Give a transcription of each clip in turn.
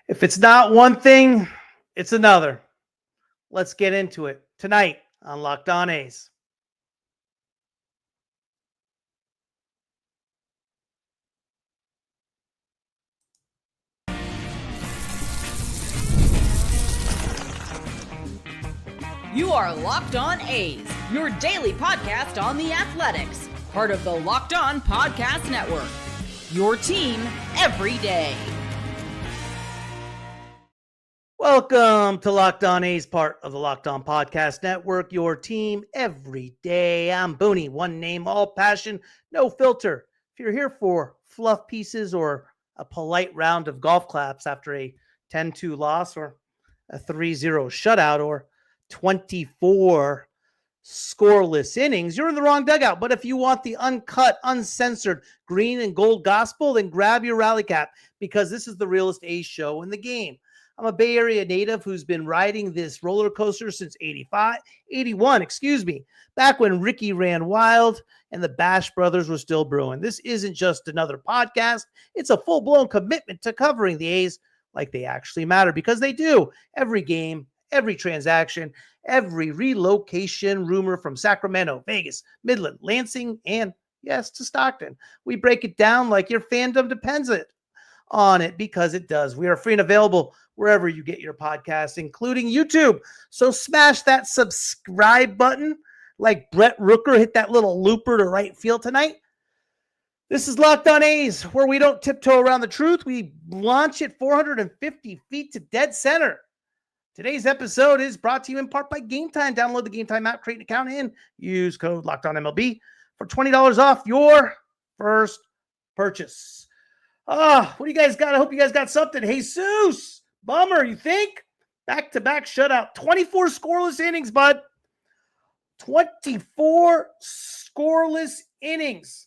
If it's not one thing, it's another. Let's get into it tonight on Locked On A's. You are Locked On A's, your daily podcast on the Athletics, part of the Locked On Podcast Network. Your team every day. Welcome to Locked On A's, part of the Locked On Podcast Network, your team every day. I'm Booney, one name, all passion, no filter. If you're here for fluff pieces or a polite round of golf claps after a 10-2 loss or a 3-0 shutout or 24 scoreless innings, you're in the wrong dugout. But if you want the uncut, uncensored green and gold gospel, then grab your rally cap, because this is the realest A's show in the game. I'm a Bay Area native who's been riding this roller coaster since 81, back when Ricky ran wild and the Bash Brothers were still brewing. This isn't just another podcast. It's a full-blown commitment to covering the A's like they actually matter, because they do. Every game, every transaction, every relocation rumor from Sacramento, Vegas, Midland, Lansing, and yes, to Stockton. We break it down like your fandom depends on it, because it does. We are free and available wherever you get your podcasts, including YouTube. So smash that subscribe button like Brett Rooker hit that little looper to right field tonight. This is Locked On A's, where we don't tiptoe around the truth. We launch it 450 feet to dead center. Today's episode is brought to you in part by Game Time. Download the Game Time app, create an account, and use code LOCKEDONMLB for $20 off your first purchase. What do you guys got? I hope you guys got something. Jesus, bummer, you think? Back-to-back shutout. 24 scoreless innings, bud. 24 scoreless innings.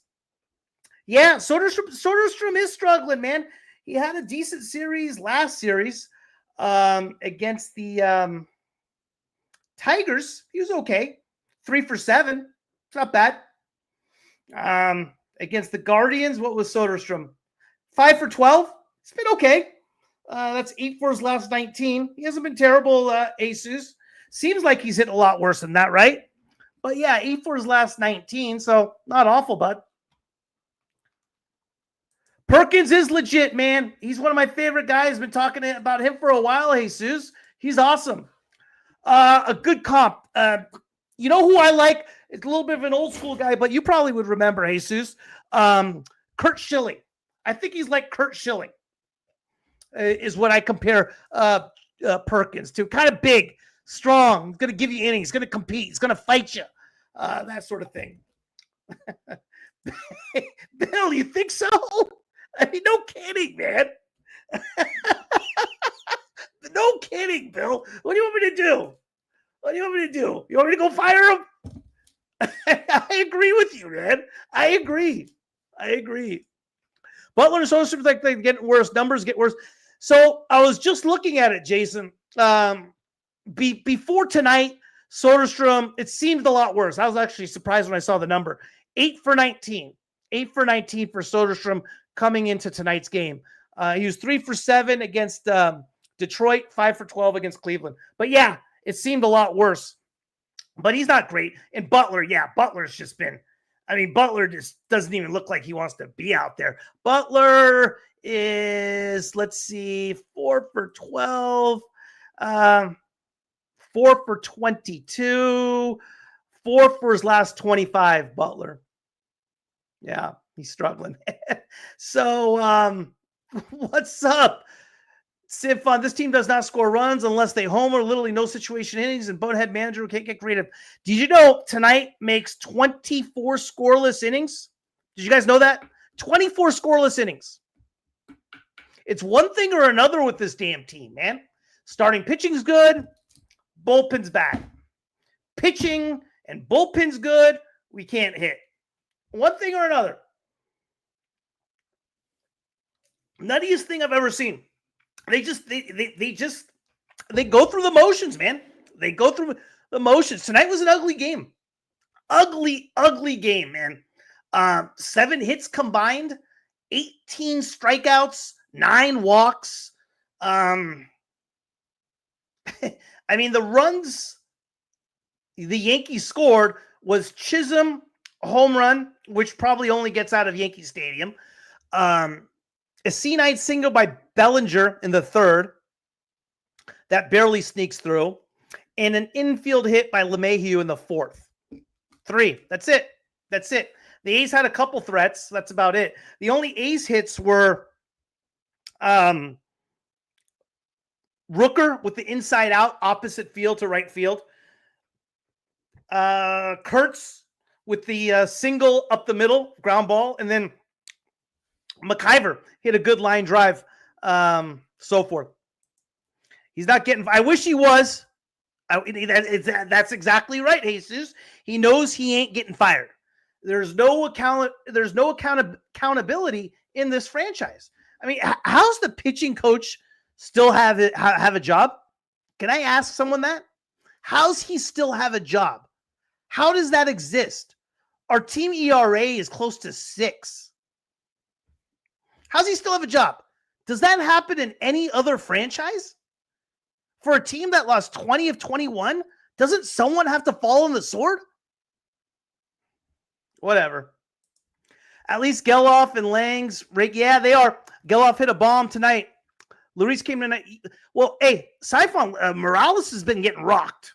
Yeah, Soderstrom is struggling, man. He had a decent series last series against the Tigers. He was okay. 3 for 7. It's not bad. Against the Guardians, what was Soderstrom? 5 for 12. It's been okay. That's 8 for his last 19. He hasn't been terrible, Jesus. Seems like he's hitting a lot worse than that, right? But yeah, 8 for his last 19, so not awful, bud. Perkins is legit, man. He's one of my favorite guys. Been talking about him for a while, Jesus. He's awesome. A good comp. You know who I like? It's a little bit of an old school guy, but you probably would remember, Jesus. Curt Schilling. I think he's like Curt Schilling, is what I compare Perkins to. Kind of big, strong. He's going to give you innings. He's going to compete. He's going to fight you. That sort of thing. Bill, you think so? I mean, no kidding, man. No kidding, Bill. What do you want me to do? What do you want me to do? You want me to go fire him? I agree with you, man. I agree. Butler and Soderstrom, like they're getting worse. Numbers get worse. So I was just looking at it, Jason. Before tonight, Soderstrom, it seemed a lot worse. I was actually surprised when I saw the number. 8 for 19. 8 for 19 for Soderstrom coming into tonight's game. He was 3 for 7 against Detroit, 5 for 12 against Cleveland. But yeah, it seemed a lot worse. But he's not great. And Butler, Butler's just been, Butler just doesn't even look like he wants to be out there. Butler is, 4 for 12, 4 for 22, 4 for his last 25, Butler. Yeah, he's struggling. So, what's up? Simfon, this team does not score runs unless they homer, literally no situation innings, and bonehead manager who can't get creative. Did you know tonight makes 24 scoreless innings? Did you guys know that? 24 scoreless innings. It's one thing or another with this damn team, man. Starting pitching's good, bullpen's bad. Pitching and bullpen's good, we can't hit. One thing or another. Nuttiest thing I've ever seen. They go through the motions, man. They go through the motions. Tonight was an ugly game. Ugly game, man. 7 hits combined, 18 strikeouts, 9 walks. I mean, the runs the Yankees scored was Chisholm home run, which probably only gets out of Yankee Stadium. A C9 single by Bellinger in the third that barely sneaks through, and an infield hit by LeMahieu in the fourth. 3. That's it. The A's had a couple threats. That's about it. The only A's hits were Rooker with the inside out opposite field to right field. Kurtz with the single up the middle, ground ball, and then McIver hit a good line drive, so forth. He's not getting – I wish he was. That's exactly right, Jesus. He knows he ain't getting fired. There's no accountability in this franchise. I mean, how's the pitching coach still have a job? Can I ask someone that? How's he still have a job? How does that exist? Our team ERA is close to 6. How's he still have a job? Does that happen in any other franchise? For a team that lost 20 of 21, doesn't someone have to fall on the sword? Whatever. At least Geloff and Lang's, yeah, they are. Geloff hit a bomb tonight. Luis came tonight. Well, hey, Siphon, Morales has been getting rocked.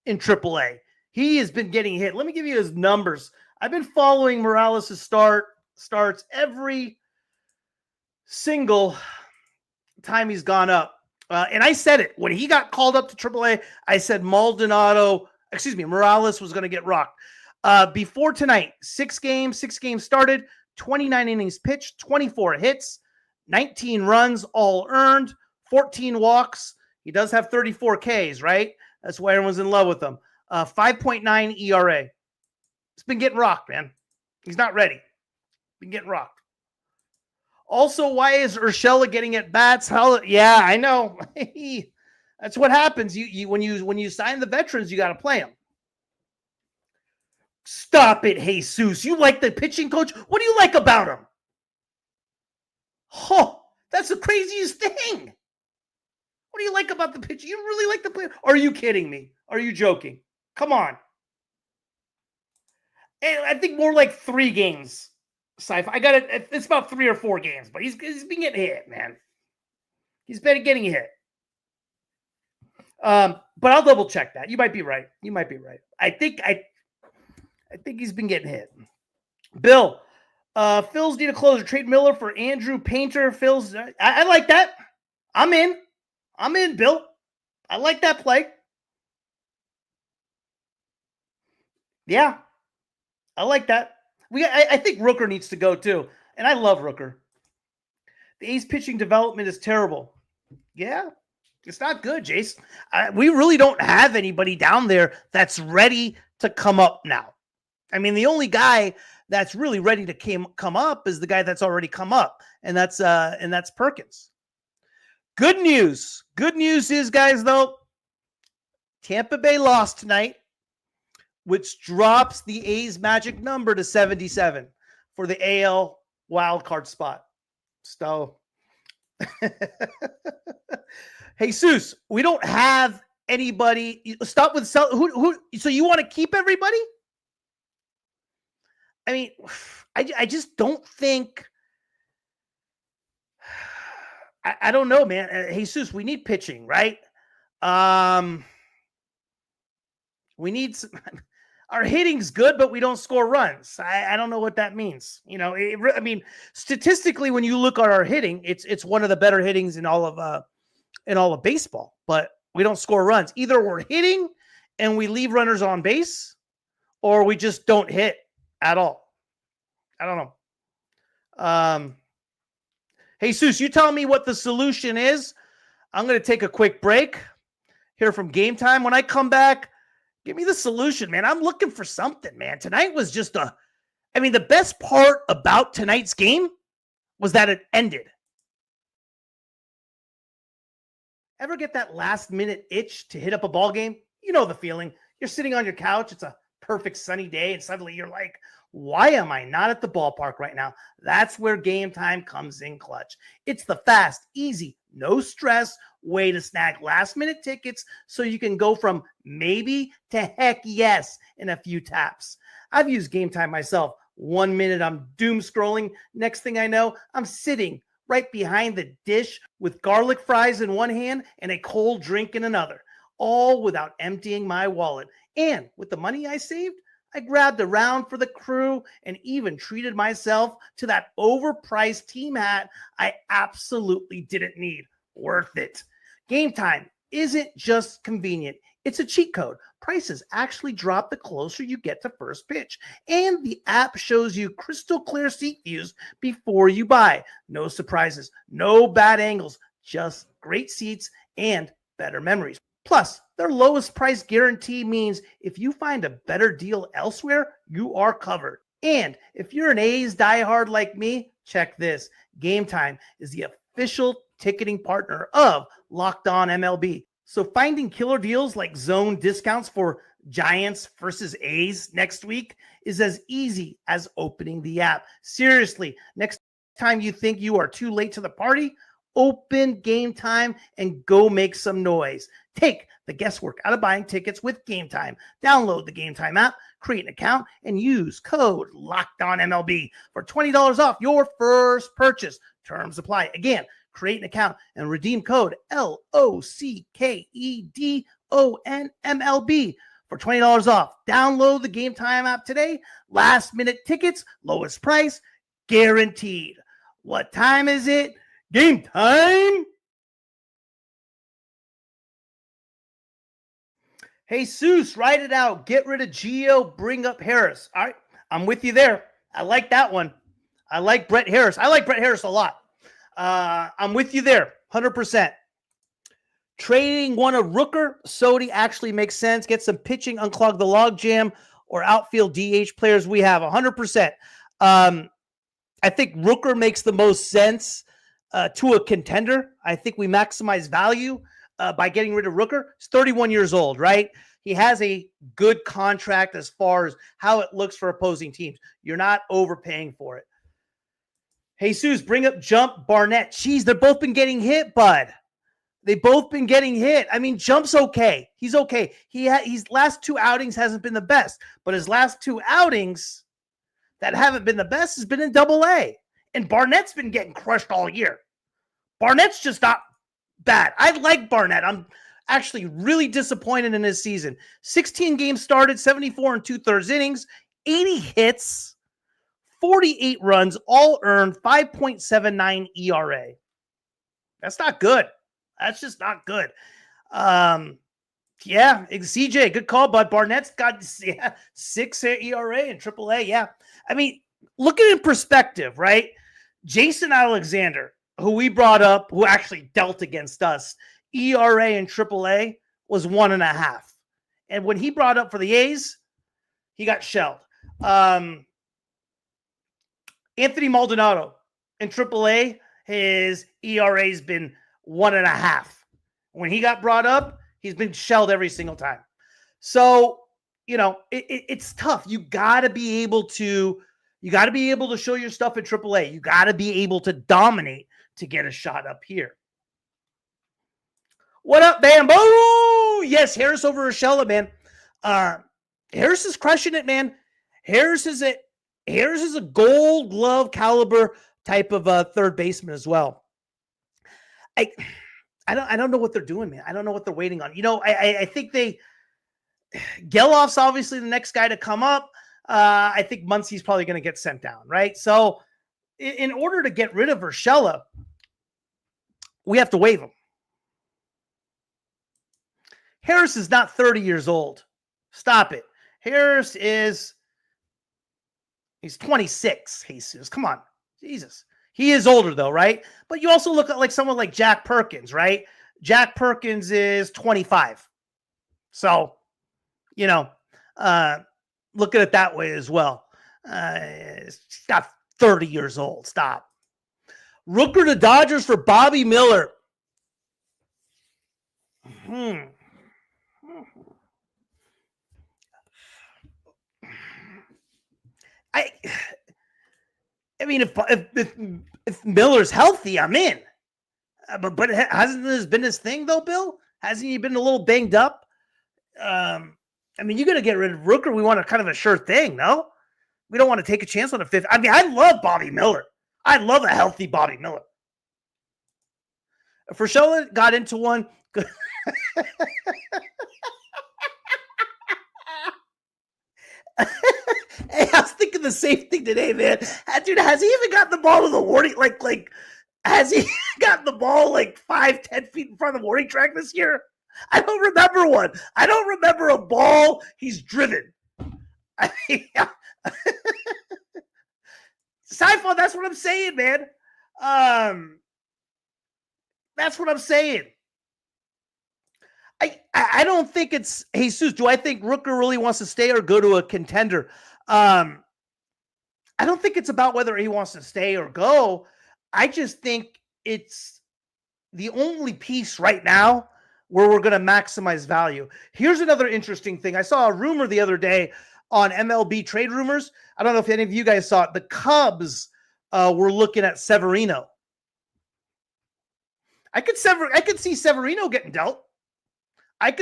In AAA. He has been getting hit. Let me give you his numbers. I've been following Morales' starts every single time he's gone up. And I said it. When he got called up to AAA, I said Morales was going to get rocked. Before tonight, 6 games started, 29 innings pitched, 24 hits, 19 runs, all earned, 14 walks. He does have 34 Ks, right? That's why everyone's in love with him. 5.9 ERA. He's been getting rocked, man. He's not ready. Been getting rocked. Also, why is Urshela getting at bats? Yeah, I know. That's what happens. When you sign the veterans, you got to play them. Stop it, Jesus. You like the pitching coach? What do you like about him? Oh, that's the craziest thing. What do you like about the pitcher? You really like the player? Are you kidding me? Are you joking? Come on. And I think more like 3 games. I got it. It's about 3 or 4 games, but he's been getting hit, man. He's been getting hit. But I'll double check that. You might be right. I think he's been getting hit. Bill, Phils need a closer. Trade Miller for Andrew Painter. Phils, I like that. I'm in, Bill. I like that play. Yeah, I like that. I think Rooker needs to go too, and I love Rooker. The A's pitching development is terrible. Yeah, it's not good, Jace. We really don't have anybody down there that's ready to come up now. I mean, the only guy that's really ready to come up is the guy that's already come up, and that's Perkins. Good news. Good news is, guys, though, Tampa Bay lost tonight, which drops the A's magic number to 77 for the AL wildcard spot. So, Jesus, we don't have anybody. Stop with who? So you want to keep everybody? I mean, I just don't think. I don't know, man. Jesus, we need pitching, right? We need some, our hitting's good, but we don't score runs. I don't know what that means. You know, I mean, statistically, when you look at our hitting, it's one of the better hittings in all of baseball. But we don't score runs. Either we're hitting and we leave runners on base, or we just don't hit at all. I don't know. Jesus, you tell me what the solution is. I'm going to take a quick break here from Game Time. When I come back, give me the solution, man. I'm looking for something, man. Tonight was just the best part about tonight's game was that it ended. Ever get that last minute itch to hit up a ball game? You know the feeling. You're sitting on your couch. It's a perfect sunny day. And suddenly you're like, Why am I not at the ballpark right now? That's where Game Time comes in clutch. It's the fast, easy, no stress way to snag last-minute tickets so you can go from maybe to heck yes in a few taps. I've used Game Time myself. 1 minute I'm doom scrolling. Next thing I know, I'm sitting right behind the dish with garlic fries in one hand and a cold drink in another, all without emptying my wallet. And with the money I saved, I grabbed a round for the crew and even treated myself to that overpriced team hat I absolutely didn't need. Worth it. Game Time isn't just convenient. It's a cheat code. Prices actually drop the closer you get to first pitch. And the app shows you crystal clear seat views before you buy. No surprises, no bad angles, just great seats and better memories. Plus, their lowest price guarantee means if you find a better deal elsewhere, you are covered. And if you're an A's diehard like me, check this. Game Time is the official ticketing partner of Locked On MLB. So finding killer deals like zone discounts for Giants versus A's next week is as easy as opening the app. Seriously, next time you think you are too late to the party, open Game Time and go make some noise. Take the guesswork out of buying tickets with Game Time. Download the Game Time app, create an account, and use code LOCKEDONMLB for $20 off your first purchase. Terms apply. Again, create an account and redeem code LOCKEDONMLB for $20 off. Download the Game Time app today. Last minute tickets, lowest price, guaranteed. What time is it? Game time! Hey, Seuss, write it out. Get rid of Gio, bring up Harris. All right, I'm with you there. I like that one. I like Brett Harris. I like Brett Harris a lot. I'm with you there, 100%. Trading one of Rooker, Sodi actually makes sense. Get some pitching, unclog the logjam, or outfield DH players we have, 100%. I think Rooker makes the most sense to a contender. I think we maximize value by getting rid of Rooker. He's 31 years old, right? He has a good contract as far as how it looks for opposing teams. You're not overpaying for it. Jesus, bring up Jump, Barnett. Jeez, they've both been getting hit, bud. They've both been getting hit. I mean, Jump's okay. He's okay. He's last two outings hasn't been the best, but his last two outings that haven't been the best has been in Double-A. And Barnett's been getting crushed all year. Barnett's just not bad. I like Barnett. I'm actually really disappointed in his season. 16 games started, 74 and 2/3 innings, 80 hits, 48 runs, all earned, 5.79 ERA. That's not good. That's just not good. Yeah, CJ, good call, bud. Barnett's got 6 ERA and AAA. Yeah. I mean, look at it in perspective, right? Jason Alexander, who we brought up, who actually dealt against us, ERA in AAA was 1.5. And when he brought up for the A's, he got shelled. Anthony Maldonado in AAA, his ERA has been 1.5. When he got brought up, he's been shelled every single time. So, you know, it's tough. You got to be able to show your stuff in AAA. You got to be able to dominate to get a shot up here. What up, Bamboo? Yes, Harris over Urshela, man. Harris is crushing it, man. Harris is a Gold Glove caliber type of third baseman as well. I don't know what they're doing, man. I don't know what they're waiting on. You know, I think Gelof's obviously the next guy to come up. I think Muncy's probably going to get sent down, right? So in order to get rid of Urshela, we have to waive him. Harris is not 30 years old. Stop it. He's 26, Jesus. Come on. Jesus. He is older though, right? But you also look at like someone like Jack Perkins, right? Jack Perkins is 25. So, you know, look at it that way as well. He's not 30 years old. Stop. Rooker to Dodgers for Bobby Miller. I mean, if Miller's healthy, I'm in. But hasn't this been his thing though, Bill? Hasn't he been a little banged up? I mean, you got to get rid of Rooker. We want a kind of a sure thing, no? We don't want to take a chance on a fifth. I mean, I love Bobby Miller. I love a healthy Bobby Miller. If Rochelle got into one. Hey, I was thinking the same thing today, man. Dude, has he even gotten the ball to the warning? Like, has he gotten the ball like 5-10 feet in front of the warning track this year? I don't remember one. I don't remember a ball he's driven. Seinfeld, that's what I'm saying, man. That's what I'm saying. I don't think it's Jesus. Do I think Rooker really wants to stay or go to a contender? I don't think it's about whether he wants to stay or go. I just think it's the only piece right now where we're going to maximize value. Here's another interesting thing. I saw a rumor the other day on MLB trade rumors. I don't know if any of you guys saw it. The Cubs were looking at Severino. I could see Severino getting dealt. I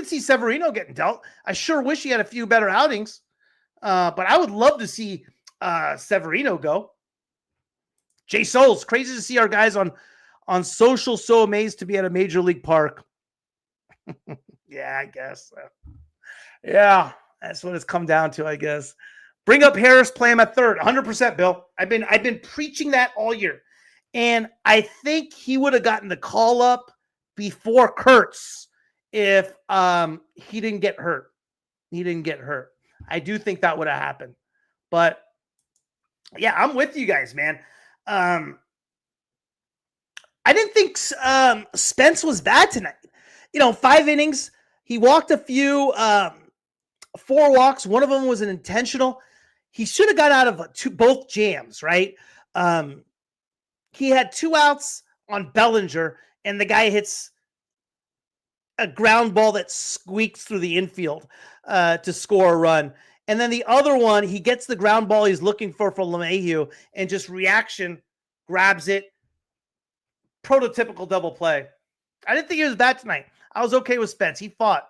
sure wish he had a few better outings, but I would love to see Severino go. Jay Souls, crazy to see our guys on social. So amazed to be at a major league park. Yeah, I guess. Yeah, that's what it's come down to, I guess. Bring up Harris, play him at third. 100%, Bill. I've been preaching that all year. And I think he would have gotten the call up before Kurtz if he didn't get hurt. I do think that would have happened. But yeah, I'm with you guys, man. I didn't think Spence was bad tonight. 5 innings. He walked a few, 4 walks. One of them was an intentional. He should have got out of both jams, right? He had 2 outs on Bellinger, and the guy hits a ground ball that squeaks through the infield to score a run. And then the other one, he gets the ground ball he's looking for LeMahieu, and just reaction grabs it. Prototypical double play. I didn't think he was bad tonight. I was okay with Spence. He fought.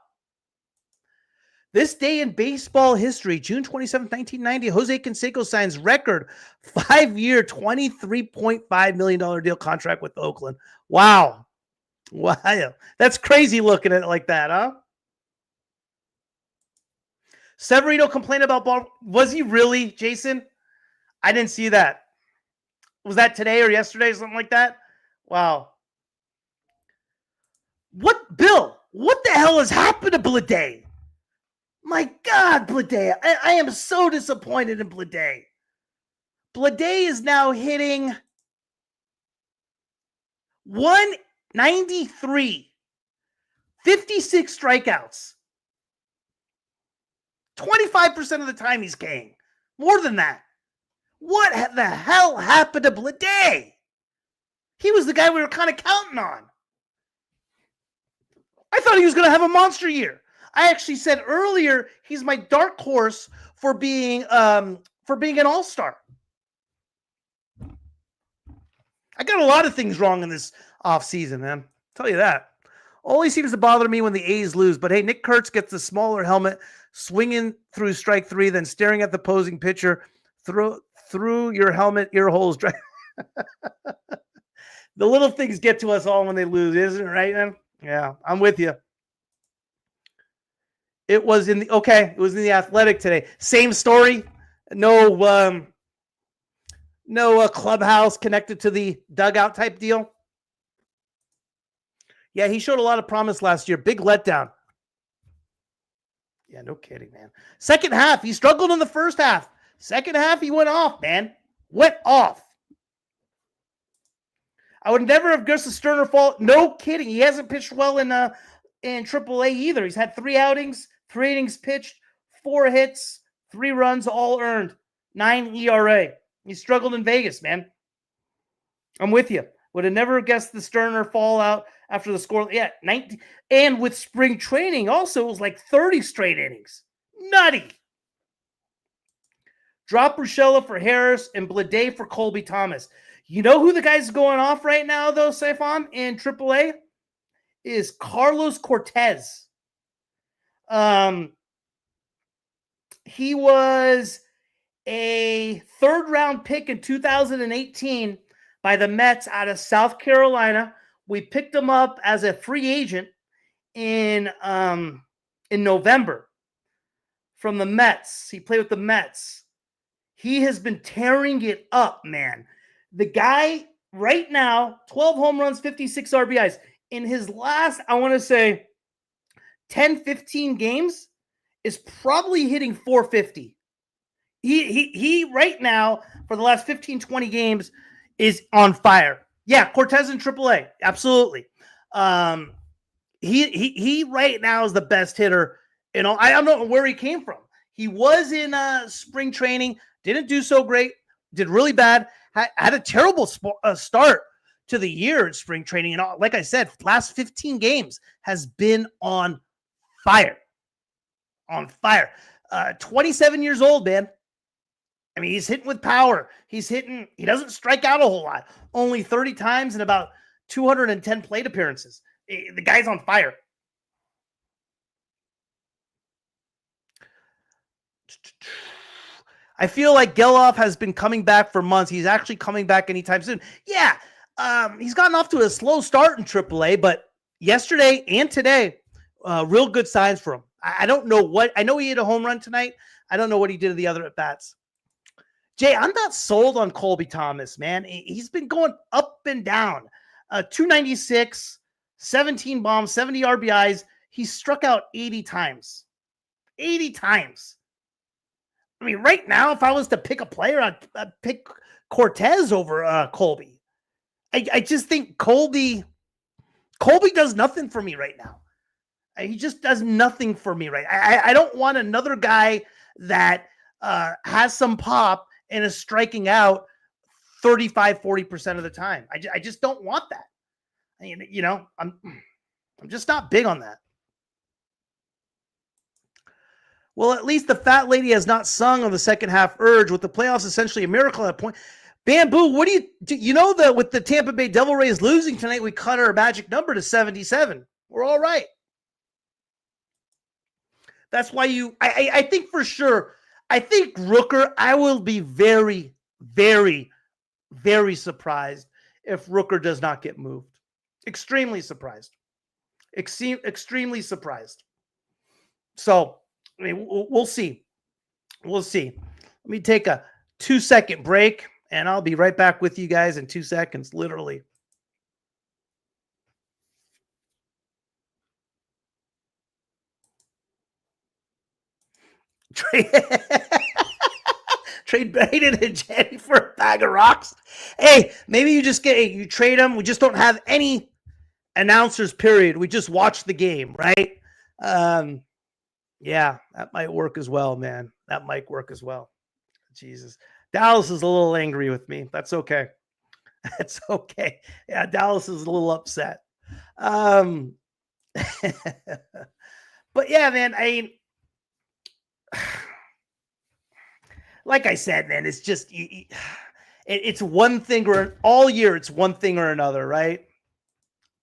This day in baseball history, June 27, 1990, Jose Canseco signs record 5-year, $23.5 million deal contract with Oakland. Wow. That's crazy looking at it like that, huh? Severino complained about ball. Was he really, Jason? I didn't see that. Was that today or yesterday, something like that? Wow. Bill, what the hell has happened to Bleday? My God, Bleday. I am so disappointed in Bleday. Bleday is now hitting 193, 56 strikeouts. 25% of the time he's K'ing. More than that. What the hell happened to Bleday? He was the guy we were kind of counting on. I thought he was going to have a monster year. I actually said earlier he's my dark horse for being an all-star. I got a lot of things wrong in this offseason, man. I'll tell you that. Always seems to bother me when the A's lose, but hey, Nick Kurtz gets the smaller helmet, swinging through strike 3, then staring at the opposing pitcher through your helmet ear holes. The little things get to us all when they lose, isn't it, right, man? Yeah, I'm with you. It was in the Athletic today. Same story. No clubhouse connected to the dugout type deal. Yeah, he showed a lot of promise last year. Big letdown. Yeah, no kidding, man. Second half, he struggled in the first half. Second half, he went off, man. Went off. I would never have guessed the Sterner fall. No kidding. He hasn't pitched well in AAA either. He's had 3 outings, 3 innings pitched, 4 hits, 3 runs, all earned, 9 ERA. He struggled in Vegas, man. I'm with you. Would have never guessed the Sterner fallout after the score. Yeah, 19. And with spring training, also, it was like 30 straight innings. Nutty. Drop Urshela for Harris and Blade for Colby Thomas. You know who the guy's going off right now, though, Saifon, in AAA? Is Carlos Cortez. He was a third-round pick in 2018 by the Mets out of South Carolina. We picked him up as a free agent in November from the Mets. He played with the Mets. He has been tearing it up, man. The guy right now, 12 home runs, 56 RBIs. In his last, I want to say, 10, 15 games, is probably hitting 450. He right now, for the last 15, 20 games, is on fire. Yeah, Cortez in AAA. Absolutely. He right now is the best hitter. You know, I don't know where he came from. He was in spring training, didn't do so great, did really bad, had a terrible start to the year in spring training. And like I said, last 15 games has been on fire. On fire. 27 years old, man. I mean, he's hitting with power. He doesn't strike out a whole lot. Only 30 times in about 210 plate appearances. The guy's on fire. I feel like Geloff has been coming back for months. He's actually coming back anytime soon. Yeah, he's gotten off to a slow start in AAA, but yesterday and today, real good signs for him. I don't know what – I know he hit a home run tonight. I don't know what he did to the other at-bats. Jay, I'm not sold on Colby Thomas, man. He's been going up and down. 296, 17 bombs, 70 RBIs. He struck out 80 times. 80 times. I mean, right now, if I was to pick a player, I'd pick Cortez over Colby. I just think Colby does nothing for me right now. He just does nothing for me, right? I don't want another guy that has some pop and is striking out 35, 40% of the time. I just don't want that. I mean, you know, I'm just not big on that. Well, at least the fat lady has not sung on the second half urge, with the playoffs essentially a miracle at that point. Bamboo, what do you know that with the Tampa Bay Devil Rays losing tonight, we cut our magic number to 77. We're all right. That's why I think for sure, I think Rooker, I will be very, very, very surprised if Rooker does not get moved. Extremely surprised. Extremely surprised. So, I mean, we'll see. We'll see. Let me take a 2-second break, and I'll be right back with you guys in 2 seconds, literally. Trade Braden and Jenny for a bag of rocks. Hey, maybe you trade them. We just don't have any announcers, period. We just watch the game, right? Yeah, that might work as well, man. That might work as well. Jesus. Dallas is a little angry with me. That's okay. That's okay. Yeah, Dallas is a little upset. But yeah, man, like I said, man, it's just, it's one thing or all year, it's one thing or another, right?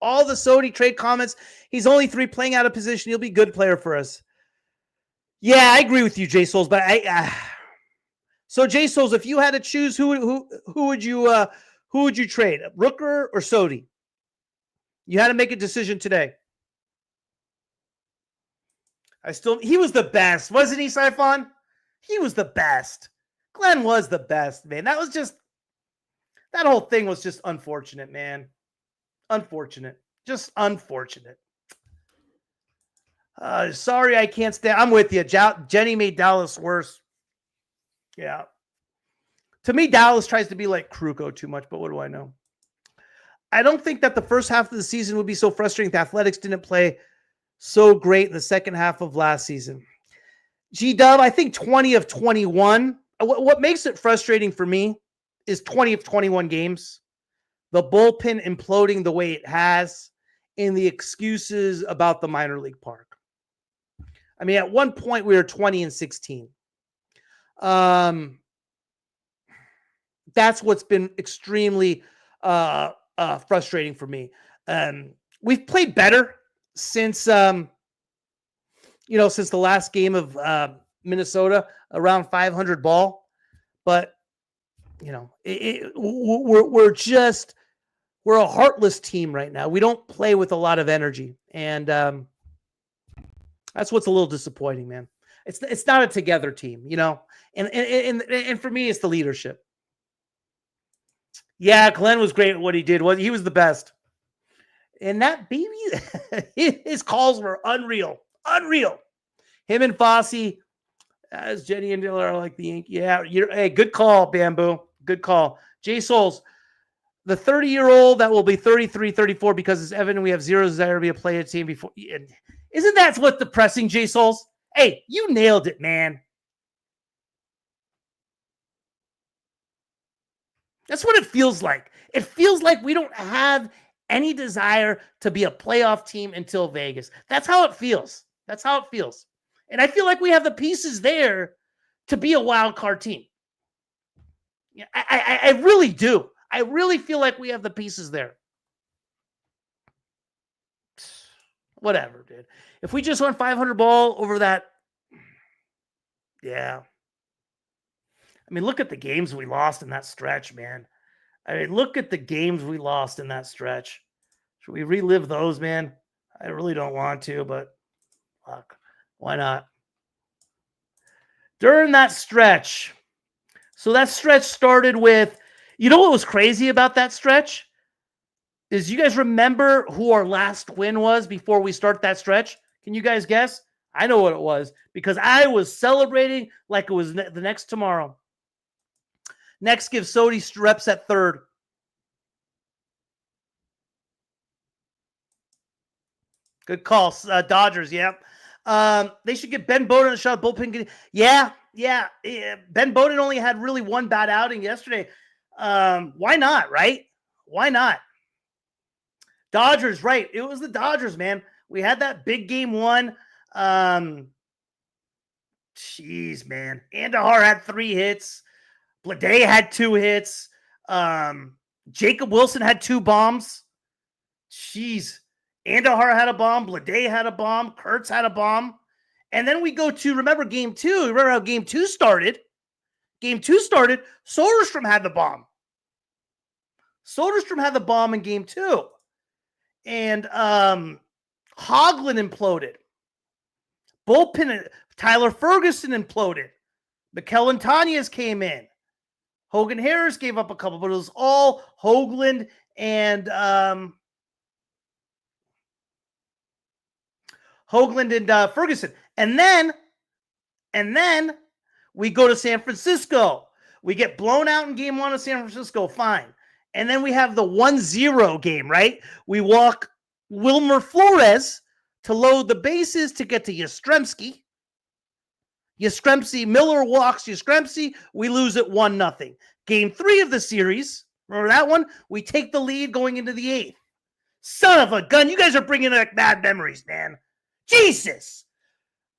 All the Sodi trade comments, he's only 3 playing out of position. He'll be a good player for us. Yeah, I agree with you, Jay Souls, but so Jay Souls, if you had to choose, who would you trade, Rooker or Sodi? You had to make a decision today. He was the best, wasn't he, Siphon? He was the best. Glenn was the best, man. That whole thing was just unfortunate, man. Unfortunate. Just unfortunate. Sorry, I can't stand. I'm with you. Jenny made Dallas worse. Yeah. To me, Dallas tries to be like Kruko too much, but what do I know? I don't think that the first half of the season would be so frustrating. The Athletics didn't play so great in the second half of last season. G-Dub, I think 20 of 21. What makes it frustrating for me is 20 of 21 games. The bullpen imploding the way it has, and the excuses about the minor league park. I mean, at one point we were 20 and 16. that's what's been extremely frustrating for me. We've played better since since the last game of Minnesota, around 500 ball, but we're a heartless team right now. We don't play with a lot of energy, and that's what's a little disappointing, man. It's not a together team, and for me, it's the leadership. Yeah, Glenn was great at what he did. He was the best. And that baby, his calls were unreal. Him and Fossey, as Jenny and Diller are like the Yankees. Yeah, hey, good call, Bamboo. Good call. Jay Souls, the 30-year-old that will be 33, 34 because it's evident we have zero desire to be a player team before. Isn't that what's depressing, Jay Souls? Hey, you nailed it, man. That's what it feels like. It feels like we don't have any desire to be a playoff team until Vegas. That's how it feels. And I feel like we have the pieces there to be a wild card team. Yeah, I really do. I really feel like we have the pieces there. Whatever, dude. If we just went 500 ball over that, yeah. I mean, look at the games we lost in that stretch, man. Should we relive those, man? I really don't want to, but fuck, why not? During that stretch, so that stretch started with, what was crazy about that stretch? Is you guys remember who our last win was before we start that stretch? Can you guys guess? I know what it was because I was celebrating like it was the next tomorrow. Next, give Sodi reps at third. Good call. Dodgers, yeah. They should get Ben Bowden a shot. Bullpen. Yeah. Ben Bowden only had really one bad outing yesterday. Why not, right? Why not? Dodgers, right. It was the Dodgers, man. We had that big game one. Jeez, man. Andahar had 3 hits. Bleday had 2 hits. Jacob Wilson had 2 bombs. Jeez. Andahar had a bomb. Bleday had a bomb. Kurtz had a bomb. And then we go to, remember game 2. Remember how game 2 started? Game 2 started. Soderstrom had the bomb. Soderstrom had the bomb in game 2. And Hoagland imploded. Bullpen, Tyler Ferguson imploded. Mikel Antañez came in. Hogan Harris gave up a couple, but it was all Hoagland and Ferguson. And then we go to San Francisco. We get blown out in game 1 of San Francisco. Fine. And then we have the 1-0 game, right? We walk Wilmer Flores to load the bases to get to Yastrzemski. Miller walks Yastrzemski. We lose it 1-0. Game 3 of the series, remember that one? We take the lead going into the 8th. Son of a gun. You guys are bringing back bad memories, man. Jesus.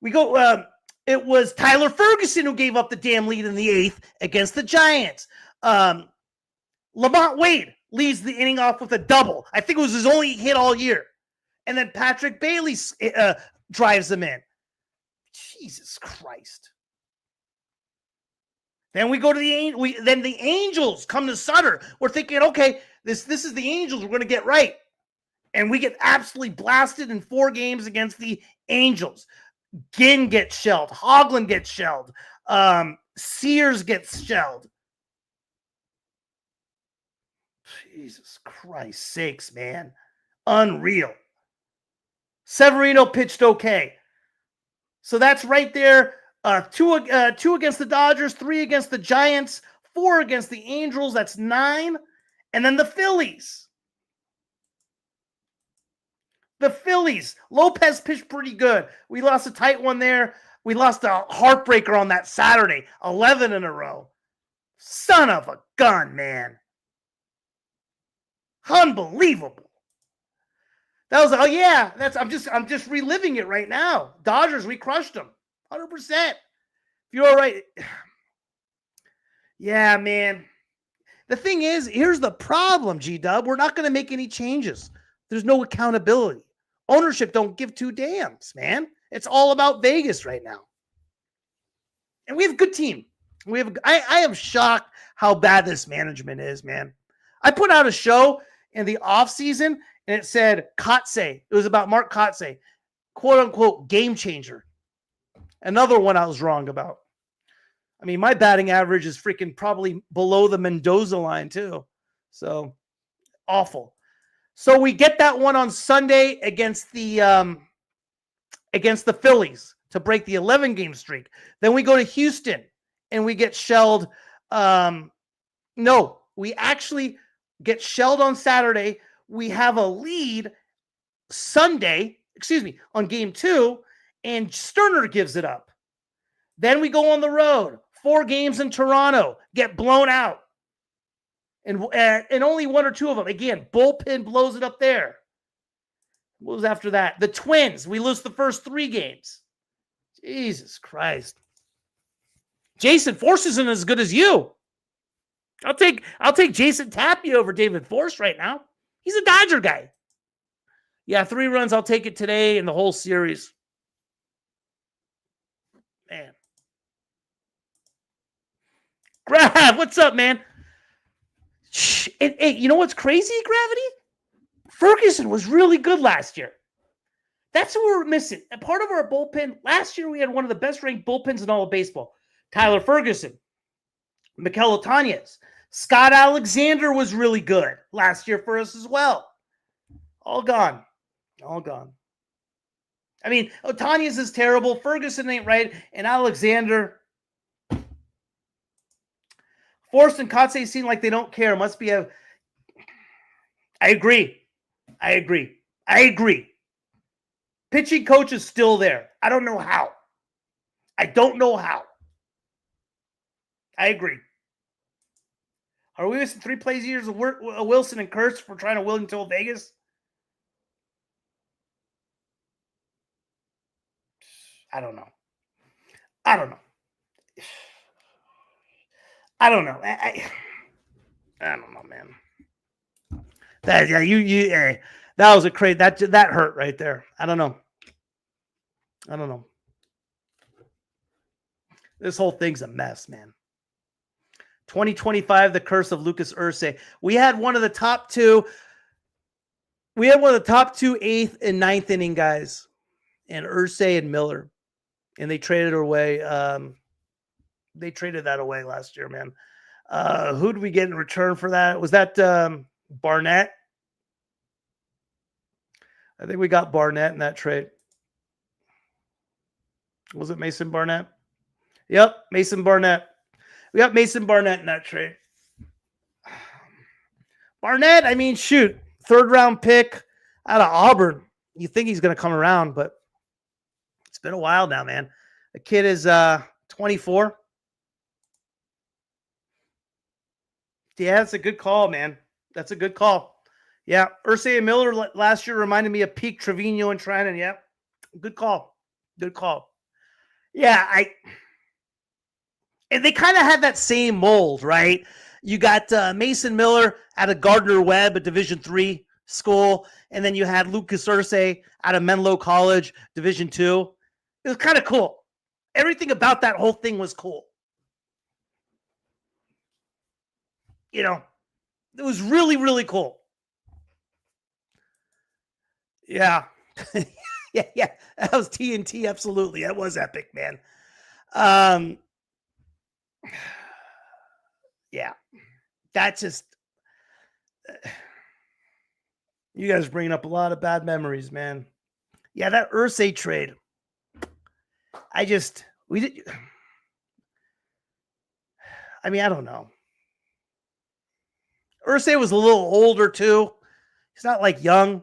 We go, it was Tyler Ferguson who gave up the damn lead in the 8th against the Giants. Lamont Wade leads the inning off with a double. I think it was his only hit all year. And then Patrick Bailey drives them in. Jesus Christ. Then we go to then the Angels come to Sutter. We're thinking, okay, this is the Angels we're going to get right. And we get absolutely blasted in 4 games against the Angels. Ginn gets shelled. Hoagland gets shelled. Sears gets shelled. Jesus Christ sakes, man. Unreal. Severino pitched okay. So that's right there. 2 against the Dodgers, 3 against the Giants, 4 against the Angels. That's 9. And then the Phillies. Lopez pitched pretty good. We lost a tight one there. We lost a heartbreaker on that Saturday. 11 in a row. Son of a gun, man. Unbelievable. That was, I'm just reliving it right now. Dodgers, we crushed them. 100%. If you're all right. Yeah, man. The thing is, here's the problem, G-Dub. We're not going to make any changes. There's no accountability. Ownership don't give two damns, man. It's all about Vegas right now. And we have a good team. I am shocked how bad this management is, man. I put out a show in the offseason, and it said Kotze. It was about Mark Kotze, quote-unquote game changer. Another one I was wrong about. I mean, my batting average is freaking probably below the Mendoza line, too. So, awful. So, we get that one on Sunday against the Phillies to break the 11-game streak. Then we go to Houston, and we get shelled. No, we actually get shelled on Saturday. We have a lead on game 2, and Sterner gives it up. Then we go on the road, 4 games in Toronto, get blown out. And only 1 or 2 of them. Again, bullpen blows it up there. What was after that? The Twins, we lose the first 3 games. Jesus Christ. Jason Force isn't as good as you. I'll take Jason Tapia over David Force right now. He's a Dodger guy. Yeah, 3 runs. I'll take it today in the whole series. Man. Grav, what's up, man? Hey, you know what's crazy, Gravity? Ferguson was really good last year. That's what we're missing. And part of our bullpen, last year we had one of the best ranked bullpens in all of baseball. Tyler Ferguson, Mikel Otanez, Scott Alexander was really good last year for us as well. All gone. I mean, Otanez is terrible. Ferguson ain't right. And Alexander. Forrest and Kotze seem like they don't care. Must be I agree. Pitching coach is still there. I don't know how. I agree. Are we missing 3 plays years of Wilson and Kurtz for trying to will until Vegas? I don't know. I don't know, man. That was a crazy. That hurt right there. I don't know. This whole thing's a mess, man. 2025, the curse of Lucas Ursay. We had one of the top 2 8th and 9th inning guys, and Ursay and Miller, and they traded away. They traded that away last year, man. Who did we get in return for that? Was that Barnett? I think we got Barnett in that trade. Was it Mason Barnett? Yep, Mason Barnett. We got Mason Barnett in that trade. Barnett, I mean, shoot, 3rd round pick out of Auburn. You think he's going to come around, but it's been a while now, man. The kid is 24. Yeah, that's a good call, man. That's a good call. Yeah, Ursay and Miller last year reminded me of peak Trevino and Trinan. Yeah, good call. Yeah, and they kind of had that same mold, right? You got Mason Miller out of Gardner-Webb, a Division III school, and then you had Lucas Ursay out of Menlo College, Division II. It was kind of cool. Everything about that whole thing was cool. You know, it was really, really cool. Yeah. yeah. That was TNT. Absolutely. That was epic, man. Yeah. That just, you guys are bringing up a lot of bad memories, man. Yeah. That Ursay trade. I don't know. Ursay was a little older too. He's not like young.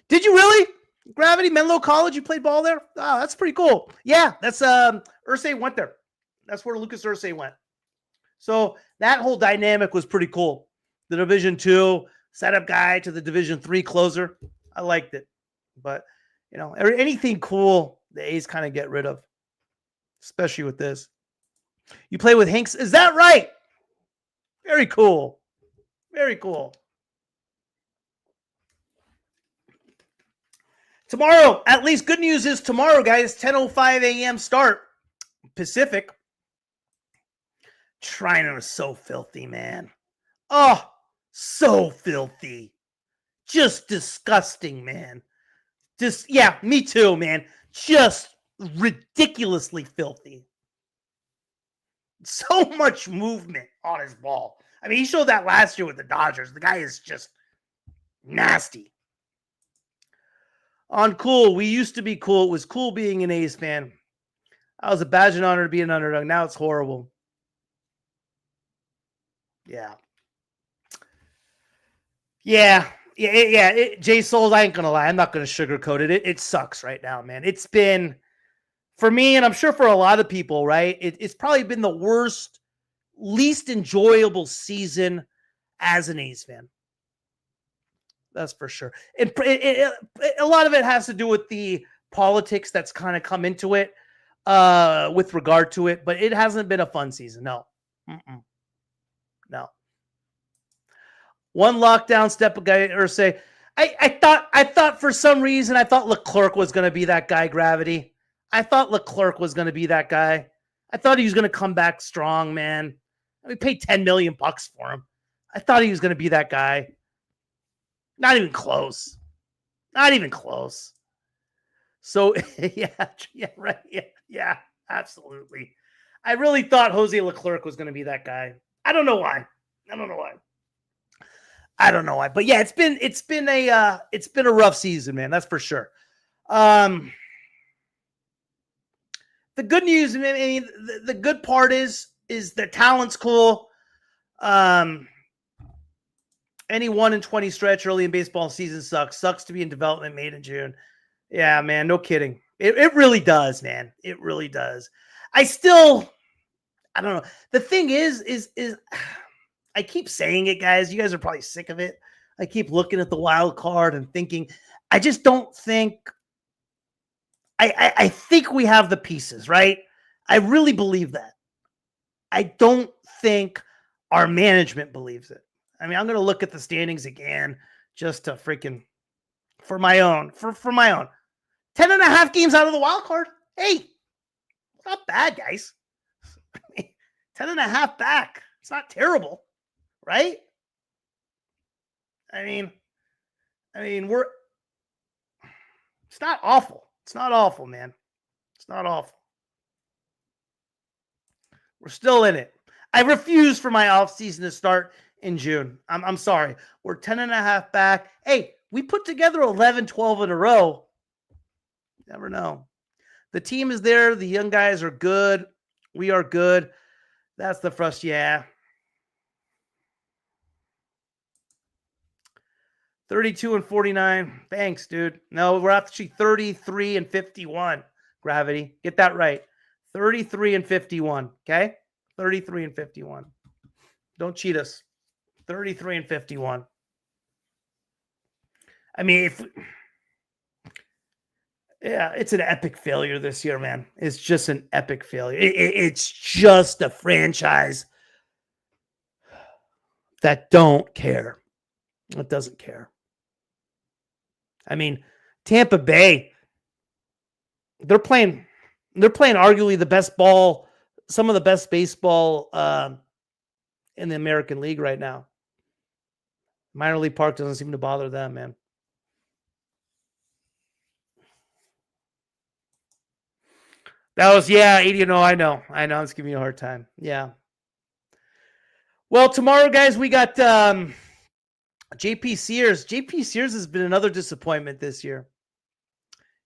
Did you really? Gravity, Menlo College, you played ball there? Oh, that's pretty cool. Yeah, that's Ursay went there. That's where Lucas Ursay went. So that whole dynamic was pretty cool. The Division II setup guy to the Division III closer. I liked it. But, you know, anything cool, the A's kind of get rid of, especially with this. You play with Hanks. Is that right? Very cool. Very cool. Tomorrow, at least good news is tomorrow, guys, 10:05 a.m. start, Pacific. Trino is so filthy, man. Oh, so filthy. Just disgusting, man. Just, yeah, me too, man. Just ridiculously filthy. So much movement on his ball. I mean, he showed that last year with the Dodgers. The guy is just nasty. On cool, we used to be cool. It was cool being an A's fan. I was a badge and honor to be an underdog. Now it's horrible. Yeah. Jay Souls, I ain't going to lie. I'm not going to sugarcoat it. It sucks right now, man. It's been, for me, and I'm sure for a lot of people, right? It's probably been the worst, least enjoyable season as an A's fan. That's for sure. A lot of it has to do with the politics that's kind of come into it with regard to it, but it hasn't been a fun season. No. No. One lockdown step guy or say, I thought for some reason, I thought Leclerc was going to be that guy, Gravity. I thought Leclerc was going to be that guy. I thought he was going to come back strong, man. We paid $10 million for him. I thought he was going to be that guy. Not even close. Not even close. So, right. Yeah, absolutely. I really thought Jose Leclerc was going to be that guy. I don't know why. But yeah, it's been a rough season, man. That's for sure. The good news, I mean, the good part is the talent's cool. Any 1-20 stretch early in baseball season sucks. Sucks to be in development made in June. Yeah, man, no kidding. It really does, man. It really does. I don't know. The thing is I keep saying it, guys. You guys are probably sick of it. I keep looking at the wild card and thinking, I just don't think. I think we have the pieces, right? I really believe that. I don't think our management believes it. I mean, I'm going to look at the standings again just to freaking for my own. 10.5 games out of the wild card. Hey, not bad, guys. 10.5 back. It's not terrible, right? I mean, it's not awful. It's not awful, man. It's not awful. We're still in it. I refuse for my offseason to start in June. I'm sorry. We're 10.5 back. Hey, we put together 11, 12 in a row. Never know. The team is there. The young guys are good. We are good. That's the frustration. Yeah. 32-49. Thanks, dude. No, we're actually 33-51. Gravity. Get that right. 33-51. Okay? 33-51. Don't cheat us. 33-51. I mean, it's an epic failure this year, man. It's just an epic failure. It's just a franchise that don't care. It doesn't care. I mean, Tampa Bay, they're playing arguably the best ball, some of the best baseball in the American League right now. Minor League Park doesn't seem to bother them, man. That was, 80. I know. I'm just giving you a hard time. Yeah. Well, tomorrow, guys, we got JP Sears. JP Sears has been another disappointment this year.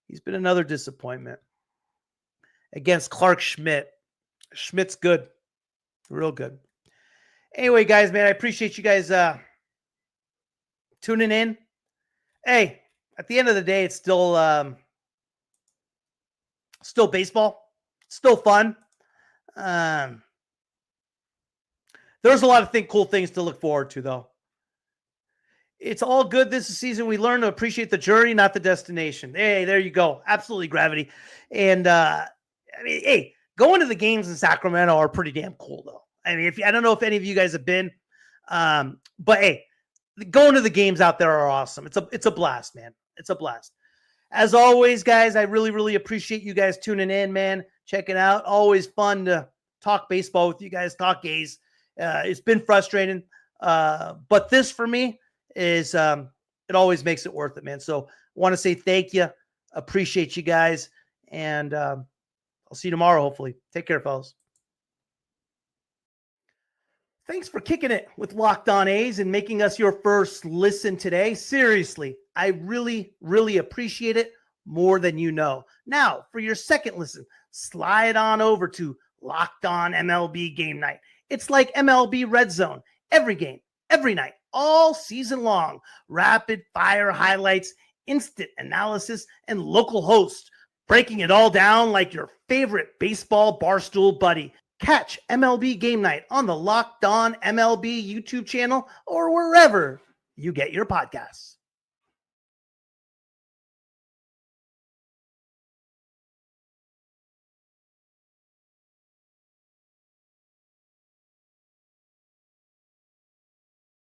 He's been another disappointment against Clarke Schmidt. Schmidt's good. Real good. Anyway, guys, man, I appreciate you guys tuning in. Hey, at the end of the day, it's still baseball. Still fun. There's a lot of cool things to look forward to, though. It's all good this season. We learn to appreciate the journey, not the destination. Hey, there you go. Absolutely, Gravity. And hey, going to the games in Sacramento are pretty damn cool, though. I mean, I don't know if any of you guys have been. But hey, going to the games out there are awesome. It's a blast, man. It's a blast. As always, guys, I really, really appreciate you guys tuning in, man. Check it out. Always fun to talk baseball with you guys, talk A's. It's been frustrating. But this for me is, it always makes it worth it, man. So I want to say thank you. Appreciate you guys. And I'll see you tomorrow, hopefully. Take care, fellas. Thanks for kicking it with Locked On A's and making us your first listen today. Seriously, I really, really appreciate it more than you know. Now, for your second listen, slide on over to Locked On MLB Game Night. It's like MLB Red Zone. Every game, every night, all season long. Rapid fire highlights, instant analysis, and local hosts breaking it all down like your favorite baseball barstool buddy. Catch MLB Game Night on the Locked On MLB YouTube channel or wherever you get your podcasts.